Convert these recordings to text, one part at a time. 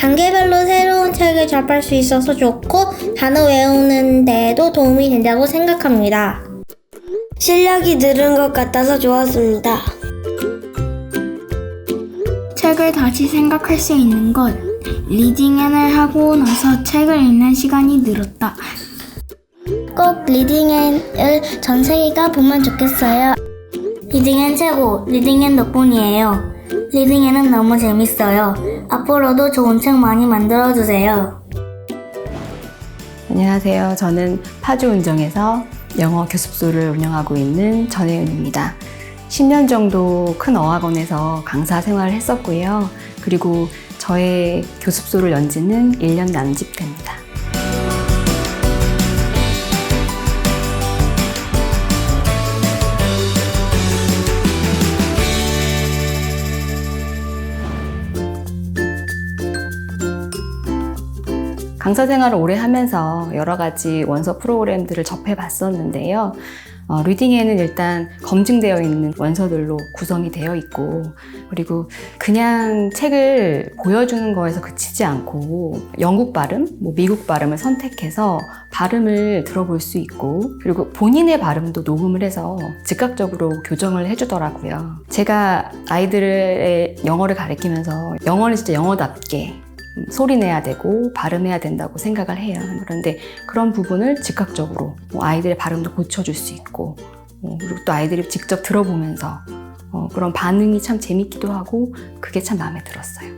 단계별로 새로운 책을 접할 수 있어서 좋고 단어 외우는 데에도 도움이 된다고 생각합니다. 실력이 늘은 것 같아서 좋았습니다. 책을 다시 생각할 수 있는 것. 리딩앤을 하고 나서 책을 읽는 시간이 늘었다. 꼭 리딩앤을 전 세계가 보면 좋겠어요. 리딩앤 최고, 리딩앤 덕분이에요. 리딩앤은 너무 재밌어요. 앞으로도 좋은 책 많이 만들어주세요. 안녕하세요. 저는 파주운정에서 영어 교습소를 운영하고 있는 전혜윤입니다. 10년 정도 큰 어학원에서 강사 생활을 했었고요. 그리고 저의 교습소를 연 지는 1년 남짓 됩니다. 강사 생활을 오래 하면서 여러 가지 원서 프로그램들을 접해 봤었는데요. 리딩에는 일단 검증되어 있는 원서들로 구성이 되어 있고, 그리고 그냥 책을 보여주는 거에서 그치지 않고 영국 발음, 미국 발음을 선택해서 발음을 들어볼 수 있고, 그리고 본인의 발음도 녹음을 해서 즉각적으로 교정을 해주더라고요. 제가 아이들의 영어를 가르치면서 영어는 진짜 영어답게 소리 내야 되고 발음해야 된다고 생각을 해요. 그런데 그런 부분을 즉각적으로 아이들의 발음도 고쳐줄 수 있고, 그리고 또 아이들이 직접 들어보면서 그런 반응이 참 재밌기도 하고 그게 참 마음에 들었어요.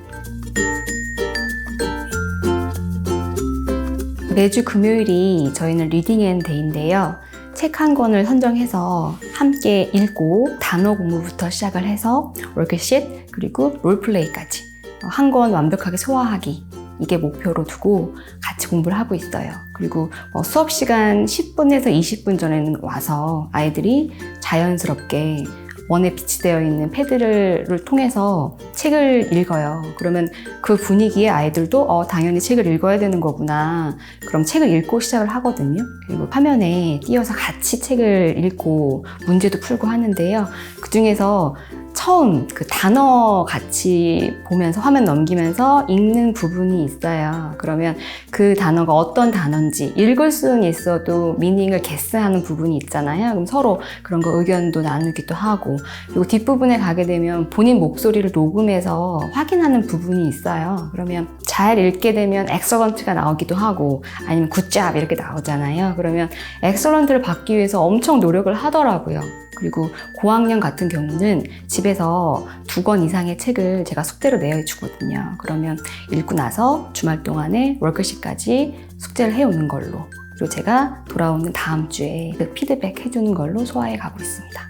매주 금요일이 저희는 리딩앤데이인데요. 책 한 권을 선정해서 함께 읽고 단어 공부부터 시작을 해서 워크시트 그리고 롤플레이까지 한 권 완벽하게 소화하기, 이게 목표로 두고 같이 공부를 하고 있어요. 그리고 수업 시간 10분에서 20분 전에는 와서 아이들이 자연스럽게 원에 비치되어 있는 패드를 통해서 책을 읽어요. 그러면 그 분위기에 아이들도 당연히 책을 읽어야 되는 거구나. 그럼 책을 읽고 시작을 하거든요. 그리고 화면에 띄어서 같이 책을 읽고 문제도 풀고 하는데요. 그 중에서 처음 그 단어 같이 보면서 화면 넘기면서 읽는 부분이 있어요. 그러면 그 단어가 어떤 단어인지 읽을 수는 있어도 미닝을 게스하는 부분이 있잖아요. 그럼 서로 그런 거 의견도 나누기도 하고, 그리고 뒷부분에 가게 되면 본인 목소리를 녹음해서 확인하는 부분이 있어요. 그러면 잘 읽게 되면 excellent가 나오기도 하고 아니면 good job 이렇게 나오잖아요. 그러면 excellent를 받기 위해서 엄청 노력을 하더라고요. 그리고 고학년 같은 경우는 집에서 2권 이상의 책을 제가 숙제로 내어주거든요. 그러면 읽고 나서 주말 동안에 워크시트까지 숙제를 해오는 걸로, 그리고 제가 돌아오는 다음 주에 그 피드백 해주는 걸로 소화해 가고 있습니다.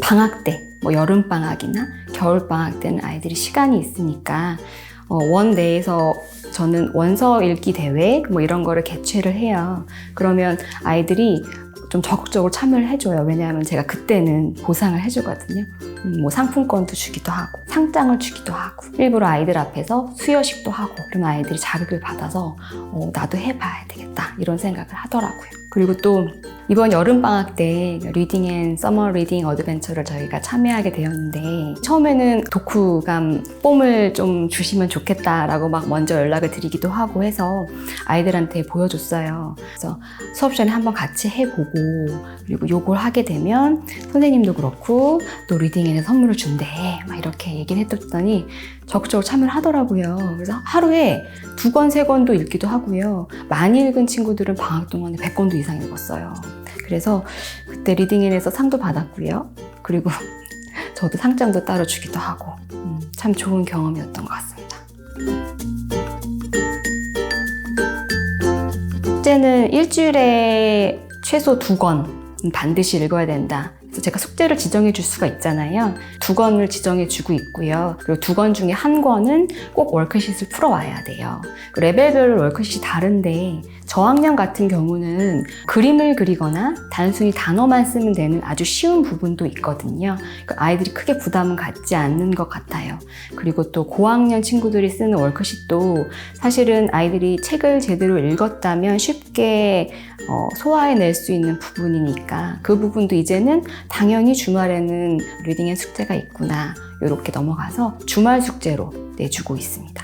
방학 때, 여름방학이나 겨울방학 때는 아이들이 시간이 있으니까 원 내에서 저는 원서 읽기 대회 이런 거를 개최를 해요. 그러면 아이들이 좀 적극적으로 참여를 해줘요. 왜냐하면 제가 그때는 보상을 해주거든요. 상품권도 주기도 하고 상장을 주기도 하고 일부러 아이들 앞에서 수여식도 하고, 그러면 아이들이 자극을 받아서 나도 해봐야 되겠다 이런 생각을 하더라고요. 그리고 또 이번 여름방학 때 리딩 앤 서머 리딩 어드벤처를 저희가 참여하게 되었는데, 처음에는 독후감 뽐을 좀 주시면 좋겠다라고 막 먼저 연락을 드리기도 하고 해서 아이들한테 보여줬어요. 그래서 수업 시간에 한번 같이 해보고, 그리고 요걸 하게 되면 선생님도 그렇고 또 리딩 앤에 선물을 준대 막 이렇게 얘기를 해줬더니 적극적으로 참여를 하더라고요. 그래서 하루에 2권, 3권도 읽기도 하고요. 많이 읽은 친구들은 방학 동안에 100권도 이상 읽었어요. 그래서 그때 리딩앤에서 상도 받았고요. 그리고 저도 상장도 따로 주기도 하고 참 좋은 경험이었던 것 같습니다. 숙제는 일주일에 최소 2권 반드시 읽어야 된다. 그래서 제가 숙제를 지정해 줄 수가 있잖아요. 2권을 지정해 주고 있고요. 그리고 2권 중에 1권은 꼭 워크시트를 풀어와야 돼요. 레벨별로 워크시트이 다른데 저학년 같은 경우는 그림을 그리거나 단순히 단어만 쓰면 되는 아주 쉬운 부분도 있거든요. 그러니까 아이들이 크게 부담은 갖지 않는 것 같아요. 그리고 또 고학년 친구들이 쓰는 워크시트도 사실은 아이들이 책을 제대로 읽었다면 쉽게 소화해낼 수 있는 부분이니까 그 부분도 이제는 당연히 주말에는 리딩 앤 숙제가 있구나 이렇게 넘어가서 주말 숙제로 내주고 있습니다.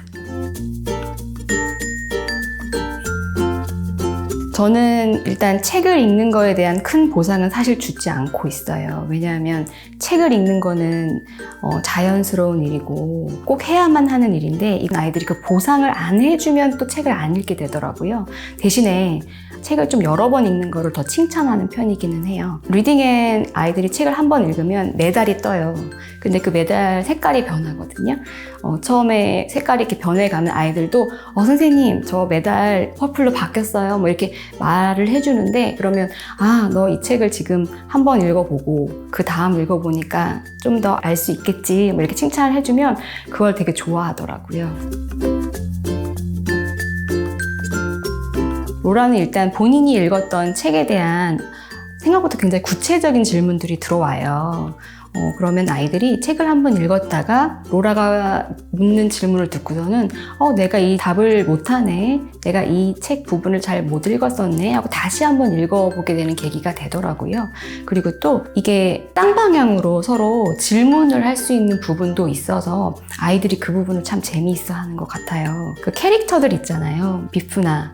저는 일단 책을 읽는 거에 대한 큰 보상은 사실 주지 않고 있어요. 왜냐하면 책을 읽는 거는 자연스러운 일이고 꼭 해야만 하는 일인데 이 아이들이 그 보상을 안 해주면 또 책을 안 읽게 되더라고요. 대신에 책을 좀 여러 번 읽는 거를 더 칭찬하는 편이기는 해요. 리딩엔 아이들이 책을 한 번 읽으면 메달이 떠요. 근데 그 메달 색깔이 변하거든요. 처음에 색깔이 이렇게 변해가면 아이들도 선생님 저 메달 퍼플로 바뀌었어요 뭐 이렇게 말을 해주는데 그러면 너 이 책을 지금 한 번 읽어보고 그 다음 읽어보니까 좀 더 알 수 있겠지 뭐 이렇게 칭찬을 해주면 그걸 되게 좋아하더라고요. 로라는 일단 본인이 읽었던 책에 대한 생각보다 굉장히 구체적인 질문들이 들어와요. 그러면 아이들이 책을 한번 읽었다가 로라가 묻는 질문을 듣고서는 내가 이 답을 못하네, 내가 이 책 부분을 잘 못 읽었었네 하고 다시 한번 읽어보게 되는 계기가 되더라고요. 그리고 또 이게 쌍방향으로 서로 질문을 할 수 있는 부분도 있어서 아이들이 그 부분을 참 재미있어 하는 것 같아요. 그 캐릭터들 있잖아요. 비프나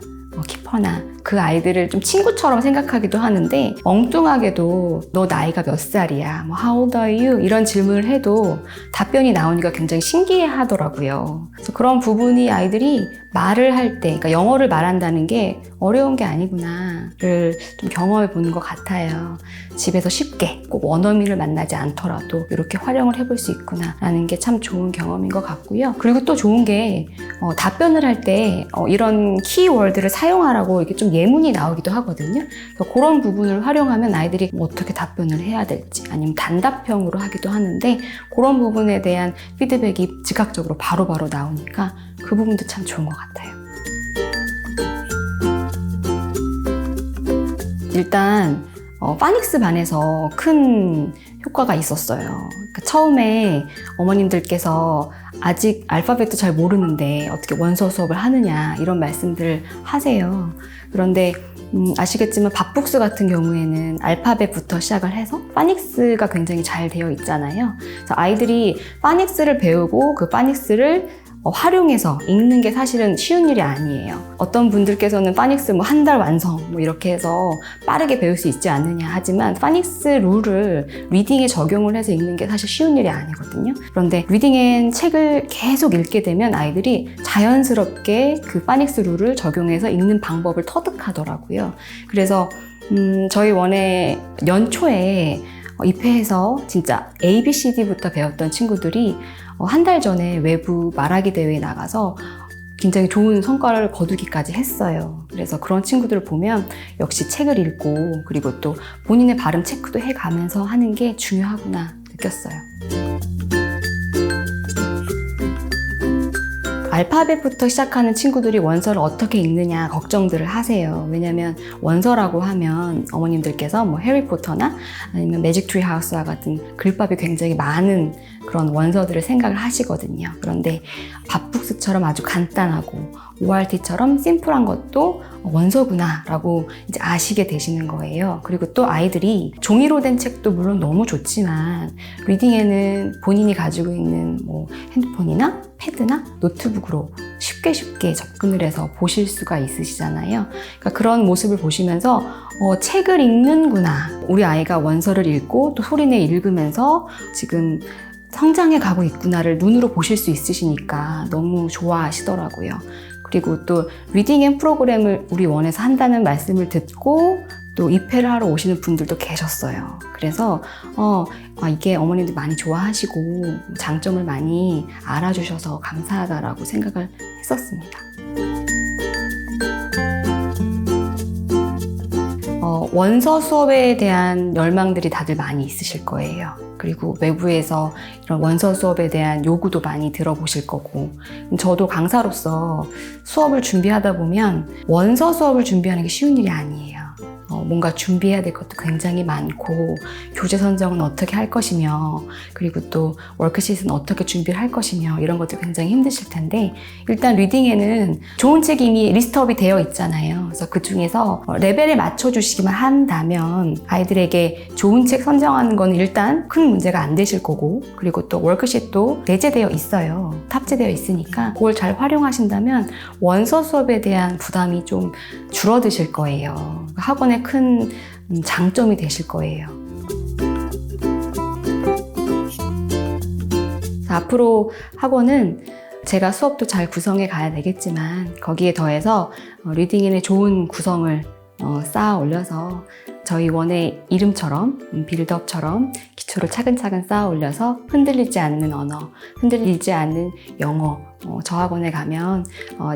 키퍼나 그 아이들을 좀 친구처럼 생각하기도 하는데 엉뚱하게도 너 나이가 몇 살이야? 뭐 How old are you? 이런 질문을 해도 답변이 나오니까 굉장히 신기해 하더라고요. 그래서 그런 부분이 아이들이 말을 할 때, 그러니까 영어를 말한다는 게 어려운 게 아니구나를 좀 경험해 보는 것 같아요. 집에서 쉽게 꼭 원어민을 만나지 않더라도 이렇게 활용을 해볼 수 있구나라는 게 참 좋은 경험인 것 같고요. 그리고 또 좋은 게 답변을 할 때 이런 키워드를 사용하라고 이렇게 좀 예문이 나오기도 하거든요. 그래서 그런 부분을 활용하면 아이들이 어떻게 답변을 해야 될지 아니면 단답형으로 하기도 하는데 그런 부분에 대한 피드백이 즉각적으로 바로바로 나오니까 그 부분도 참 좋은 것 같아요. 일단 파닉스 반에서 큰 효과가 있었어요. 그러니까 처음에 어머님들께서 아직 알파벳도 잘 모르는데 어떻게 원서 수업을 하느냐 이런 말씀들을 하세요. 그런데 아시겠지만 밥북스 같은 경우에는 알파벳부터 시작을 해서 파닉스가 굉장히 잘 되어 있잖아요. 그래서 아이들이 파닉스를 배우고 그 파닉스를 활용해서 읽는 게 사실은 쉬운 일이 아니에요. 어떤 분들께서는 파닉스 뭐 한 달 완성 뭐 이렇게 해서 빠르게 배울 수 있지 않느냐 하지만 파닉스 룰을 리딩에 적용을 해서 읽는 게 사실 쉬운 일이 아니거든요. 그런데 리딩엔 책을 계속 읽게 되면 아이들이 자연스럽게 그 파닉스 룰을 적용해서 읽는 방법을 터득하더라고요. 그래서 저희 원에 연초에 입회해서 진짜 ABCD부터 배웠던 친구들이 한 달 전에 외부 말하기 대회에 나가서 굉장히 좋은 성과를 거두기까지 했어요. 그래서 그런 친구들을 보면 역시 책을 읽고 그리고 또 본인의 발음 체크도 해가면서 하는 게 중요하구나 느꼈어요. 알파벳부터 시작하는 친구들이 원서를 어떻게 읽느냐 걱정들을 하세요. 왜냐면 원서라고 하면 어머님들께서 뭐 해리포터나 아니면 매직 트리 하우스와 같은 글밥이 굉장히 많은 그런 원서들을 생각을 하시거든요. 그런데 밥북스처럼 아주 간단하고 ORT처럼 심플한 것도 원서구나 라고 이제 아시게 되시는 거예요. 그리고 또 아이들이 종이로 된 책도 물론 너무 좋지만 리딩에는 본인이 가지고 있는 뭐 핸드폰이나 패드나 노트북으로 쉽게 접근을 해서 보실 수가 있으시잖아요. 그러니까 그런 모습을 보시면서 책을 읽는구나. 우리 아이가 원서를 읽고 또 소리내 읽으면서 지금 성장해 가고 있구나를 눈으로 보실 수 있으시니까 너무 좋아하시더라고요. 그리고 또 리딩 앤 프로그램을 우리 원에서 한다는 말씀을 듣고 또 입회를 하러 오시는 분들도 계셨어요. 그래서 이게 어머님들 많이 좋아하시고 장점을 많이 알아주셔서 감사하다라고 생각을 했었습니다. 원서 수업에 대한 열망들이 다들 많이 있으실 거예요. 그리고 외부에서 이런 원서 수업에 대한 요구도 많이 들어보실 거고, 저도 강사로서 수업을 준비하다 보면 원서 수업을 준비하는 게 쉬운 일이 아니에요. 뭔가 준비해야 될 것도 굉장히 많고, 교재 선정은 어떻게 할 것이며, 그리고 또 워크시트는 어떻게 준비를 할 것이며, 이런 것들 굉장히 힘드실 텐데, 일단 리딩에는 좋은 책이 이미 리스트업이 되어 있잖아요. 그래서 그 중에서 레벨에 맞춰주시기만 한다면 아이들에게 좋은 책 선정하는 건 일단 큰 문제가 안 되실 거고, 그리고 또 워크시트도 내재되어 있어요. 탑재되어 있으니까 그걸 잘 활용하신다면 원서 수업에 대한 부담이 좀 줄어드실 거예요. 학원의 큰 장점이 되실 거예요. 앞으로 학원은 제가 수업도 잘 구성해 가야 되겠지만, 거기에 더해서 리딩인의 좋은 구성을 쌓아 올려서 저희 원의 이름처럼, 빌드업처럼 기초를 차근차근 쌓아 올려서 흔들리지 않는 언어, 흔들리지 않는 영어, 저 학원에 가면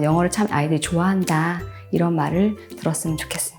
영어를 참 아이들이 좋아한다, 이런 말을 들었으면 좋겠습니다.